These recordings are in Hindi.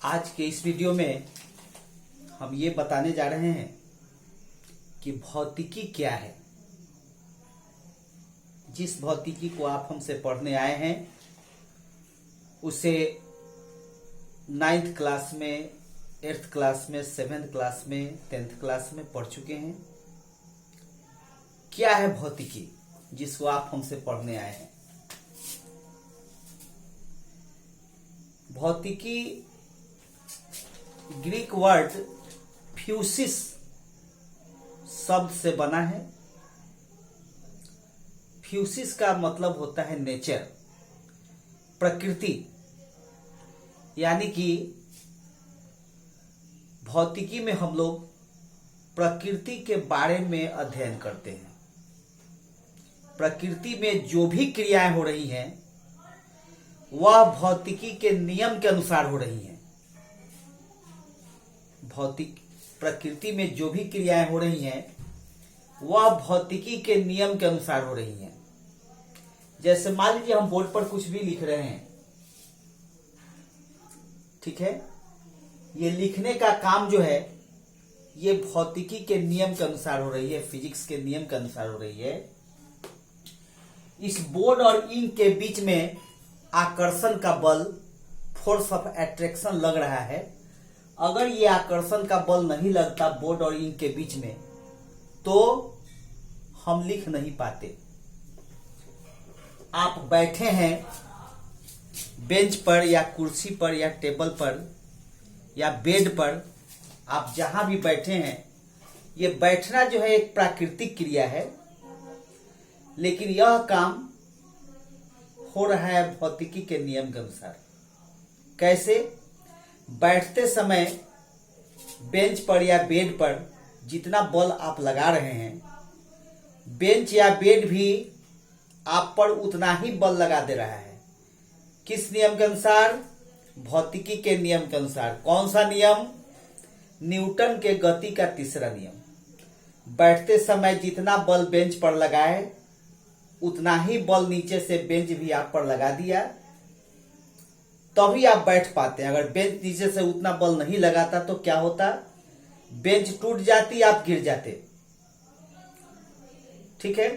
आज के इस वीडियो में हम ये बताने जा रहे हैं कि भौतिकी क्या है। जिस भौतिकी को आप हमसे पढ़ने आए हैं उसे 9th क्लास में, 8th क्लास में, 7th क्लास में, 10th क्लास में पढ़ चुके हैं। क्या है भौतिकी जिसको आप हमसे पढ़ने आए हैं? भौतिकी ग्रीक वर्ड फ्यूसिस शब्द से बना है। फ्यूसिस का मतलब होता है नेचर, प्रकृति। यानी कि भौतिकी में हम लोग प्रकृति के बारे में अध्ययन करते हैं। प्रकृति में जो भी क्रियाएं हो रही हैं वह भौतिकी के नियम के अनुसार हो रही हैं। प्रकृति में जो भी क्रियाएं हो रही हैं वह भौतिकी के नियम के अनुसार हो रही हैं। जैसे मान लीजिए हम बोर्ड पर कुछ भी लिख रहे हैं, ठीक है। ये लिखने का काम जो है ये भौतिकी के नियम के अनुसार हो रही है, फिजिक्स के नियम के अनुसार हो रही है। इस बोर्ड और इंक के बीच में आकर्षण का बल, फोर्स ऑफ अट्रैक्शन लग रहा है। अगर ये आकर्षण का बल नहीं लगता बोर्ड और इंक के बीच में तो हम लिख नहीं पाते। आप बैठे हैं बेंच पर या कुर्सी पर या टेबल पर या बेड पर, आप जहां भी बैठे हैं, ये बैठना जो है एक प्राकृतिक क्रिया है, लेकिन यह काम हो रहा है भौतिकी के नियम के अनुसार। कैसे? बैठते समय बेंच पर या बेड पर जितना बल आप लगा रहे हैं, बेंच या बेड भी आप पर उतना ही बल लगा दे रहा है। किस नियम के अनुसार? भौतिकी के नियम के अनुसार। कौन सा नियम? न्यूटन के गति का तीसरा नियम। बैठते समय जितना बल बेंच पर लगाए उतना ही बल नीचे से बेंच भी आप पर लगा दिया, तभी आप बैठ पाते हैं। अगर बेंच नीचे से उतना बल नहीं लगाता तो क्या होता? बेंच टूट जाती, आप गिर जाते। ठीक है।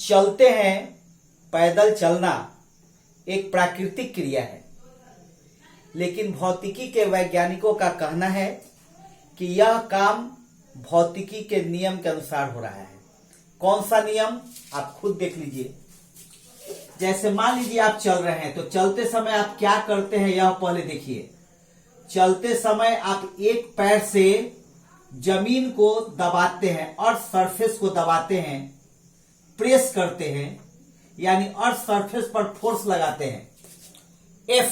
चलते हैं, पैदल चलना एक प्राकृतिक क्रिया है, लेकिन भौतिकी के वैज्ञानिकों का कहना है कि यह काम भौतिकी के नियम के अनुसार हो रहा है। कौन सा नियम? आप खुद देख लीजिए। जैसे मान लीजिए आप चल रहे हैं, तो चलते समय आप क्या करते हैं यह पहले देखिए। चलते समय आप एक पैर से जमीन को दबाते हैं और सरफेस को दबाते हैं, प्रेस करते हैं, यानी अर्थ सरफेस पर फोर्स लगाते हैं F।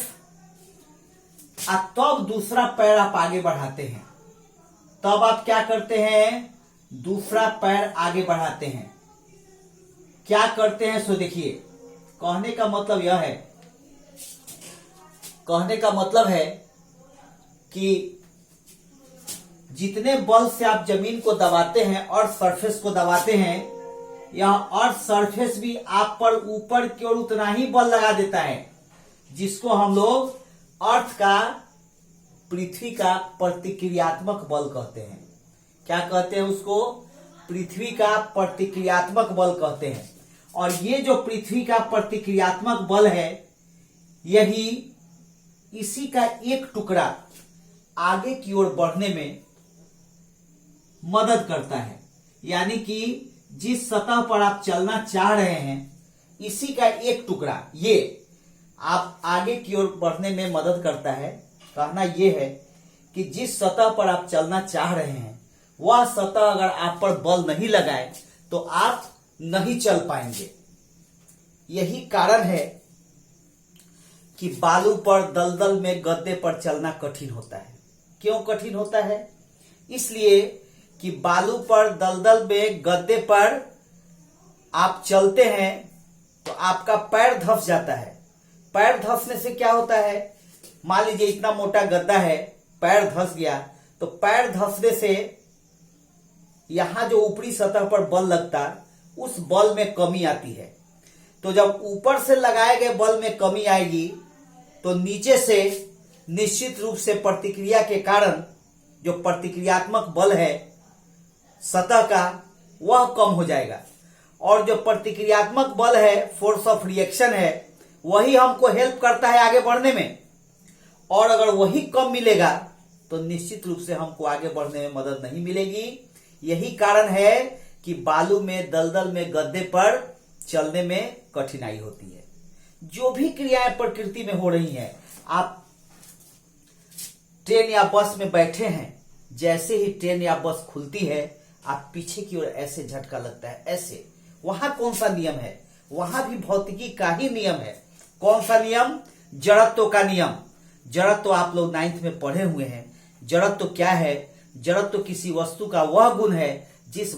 तब दूसरा पैर आप आगे बढ़ाते हैं। तब आप क्या करते हैं? दूसरा पैर आगे बढ़ाते हैं। क्या करते हैं सो देखिए। कहने का मतलब है कि जितने बल से आप जमीन को दबाते हैं और सरफेस को दबाते हैं, यह अर्थ सरफेस भी आप पर ऊपर की ओर उतना ही बल लगा देता है, जिसको हम लोग अर्थ का, पृथ्वी का प्रतिक्रियात्मक बल कहते हैं। क्या कहते हैं उसको? पृथ्वी का प्रतिक्रियात्मक बल कहते हैं। और ये जो पृथ्वी का प्रतिक्रियात्मक बल है, यही इसी का एक टुकड़ा आगे की ओर बढ़ने में मदद करता है। यानी कि जिस सतह पर आप चलना चाह रहे हैं, इसी का एक टुकड़ा ये आप आगे की ओर बढ़ने में मदद करता है। कहना यह है कि जिस सतह पर आप चलना चाह रहे हैं वह सतह अगर आप पर बल नहीं लगाए तो आप नहीं चल पाएंगे। यही कारण है कि बालू पर, दलदल में, गद्दे पर चलना कठिन होता है। क्यों कठिन होता है? इसलिए कि बालू पर, दलदल में, गद्दे पर आप चलते हैं तो आपका पैर धंस जाता है। पैर धंसने से क्या होता है? मान लीजिए इतना मोटा गद्दा है, पैर धंस गया, तो पैर धंसने से यहां जो ऊपरी सतह पर बल लगता, उस बल में कमी आती है। तो जब ऊपर से लगाए गए बल में कमी आएगी तो नीचे से निश्चित रूप से प्रतिक्रिया के कारण जो प्रतिक्रियात्मक बल है सतह का वह कम हो जाएगा, और जो प्रतिक्रियात्मक बल है, फोर्स ऑफ रिएक्शन है, वही हमको हेल्प करता है आगे बढ़ने में। और अगर वही कम मिलेगा तो निश्चित रूप से हमको आगे बढ़ने में मदद नहीं मिलेगी। यही कारण है कि बालू में, दलदल में, गड्ढे पर चलने में कठिनाई होती है। जो भी क्रियाएं प्रकृति में हो रही हैं, आप ट्रेन या बस में बैठे हैं, जैसे ही ट्रेन या बस खुलती है आप पीछे की ओर ऐसे झटका लगता है, ऐसे। वहां कौन सा नियम है? वहां भी भौतिकी का ही नियम है। कौन सा नियम? जड़त्व का नियम। जड़त्व आप लोग 9th में पढ़े हुए हैं। जड़त्व क्या है? जड़त्व किसी वस्तु का वह गुण है जिस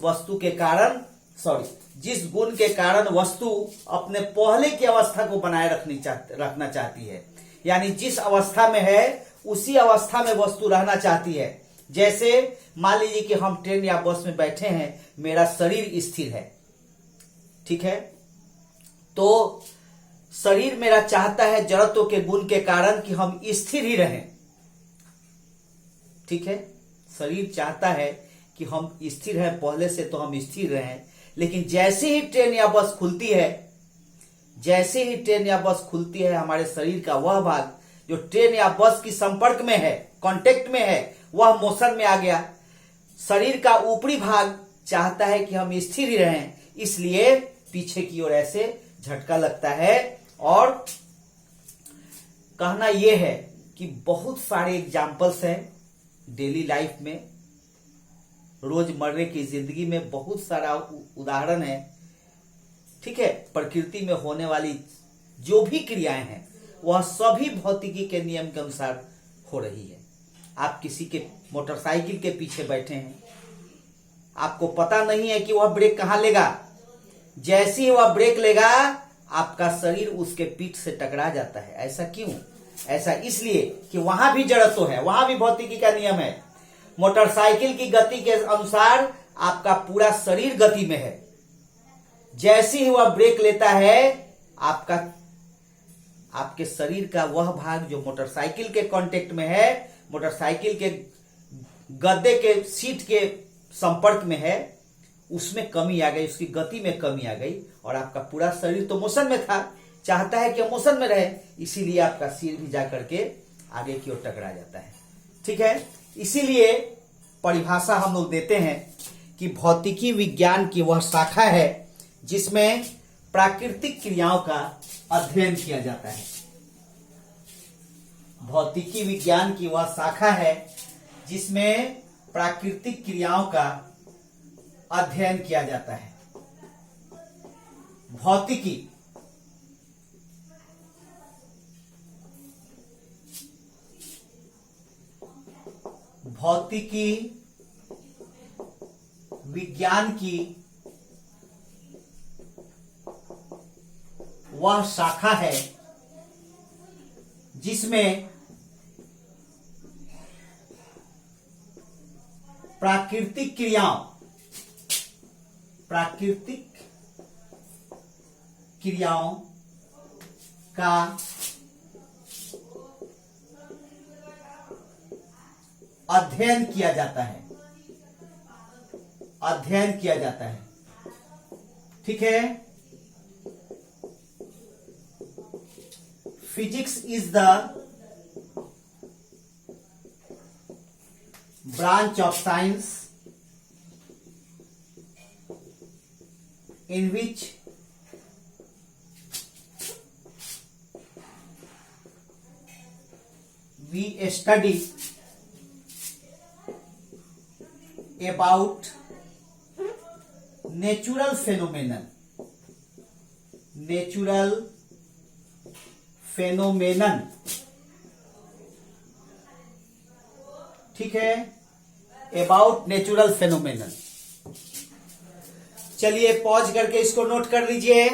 गुण के कारण वस्तु अपने पहले की अवस्था को बनाए रखना चाहती है। यानी जिस अवस्था में है उसी अवस्था में वस्तु रहना चाहती है। जैसे मान लीजिए कि हम ट्रेन या बस में बैठे हैं, मेरा शरीर स्थिर है, ठीक है, तो शरीर मेरा चाहता है जड़त्व के गुण के कारण कि हम स्थिर ही रहें, ठीक है। शरीर चाहता है कि हम स्थिर हैं, पहले से तो हम स्थिर रहें। लेकिन जैसे ही ट्रेन या बस खुलती है, हमारे शरीर का वह भाग जो ट्रेन या बस की संपर्क में है, कांटेक्ट में है, वह मोशन में आ गया। शरीर का ऊपरी भाग चाहता है कि हम स्थिर ही रहें, इसलिए पीछे की ओर ऐसे झटका लगता है। और कहना यह है कि बहुत सारे एग्जाम्पल्स हैं डेली लाइफ में, रोजमर्रे की जिंदगी में बहुत सारा उदाहरण है, ठीक है। प्रकृति में होने वाली जो भी क्रियाएं हैं वह सभी भौतिकी के नियम के अनुसार हो रही है। आप किसी के मोटरसाइकिल के पीछे बैठे हैं, आपको पता नहीं है कि वह ब्रेक कहां लेगा। जैसे ही वह ब्रेक लेगा आपका शरीर उसके पीठ से टकरा जाता है। ऐसा क्यों? ऐसा इसलिए कि वहां भी जड़त्व है, वहां भी भौतिकी का नियम है। मोटरसाइकिल की गति के अनुसार आपका पूरा शरीर गति में है। जैसे ही वह ब्रेक लेता है आपके शरीर का वह भाग जो मोटरसाइकिल के कांटेक्ट में है, मोटरसाइकिल के गद्दे के सीट के संपर्क में है, उसमें कमी आ गई, उसकी गति में कमी आ गई, और आपका पूरा शरीर तो मोशन में था, चाहता है कि मोशन में रहे, इसीलिए आपका सिर भी जाकर के आगे की ओर टकरा जाता है, ठीक है। इसीलिए परिभाषा हम लोग देते हैं कि भौतिकी विज्ञान की वह शाखा है जिसमें प्राकृतिक क्रियाओं का अध्ययन किया जाता है। भौतिकी विज्ञान की वह शाखा है जिसमें प्राकृतिक क्रियाओं का अध्ययन किया जाता है। भौतिकी विज्ञान की वह शाखा है जिसमें प्राकृतिक क्रियाओं का अध्ययन किया जाता है, ठीक है। Physics is the branch of science in which we study about natural phenomenon, ठीक है, अबाउट नेचुरल फेनोमेनन। चलिए पॉज करके इसको नोट कर लीजिए।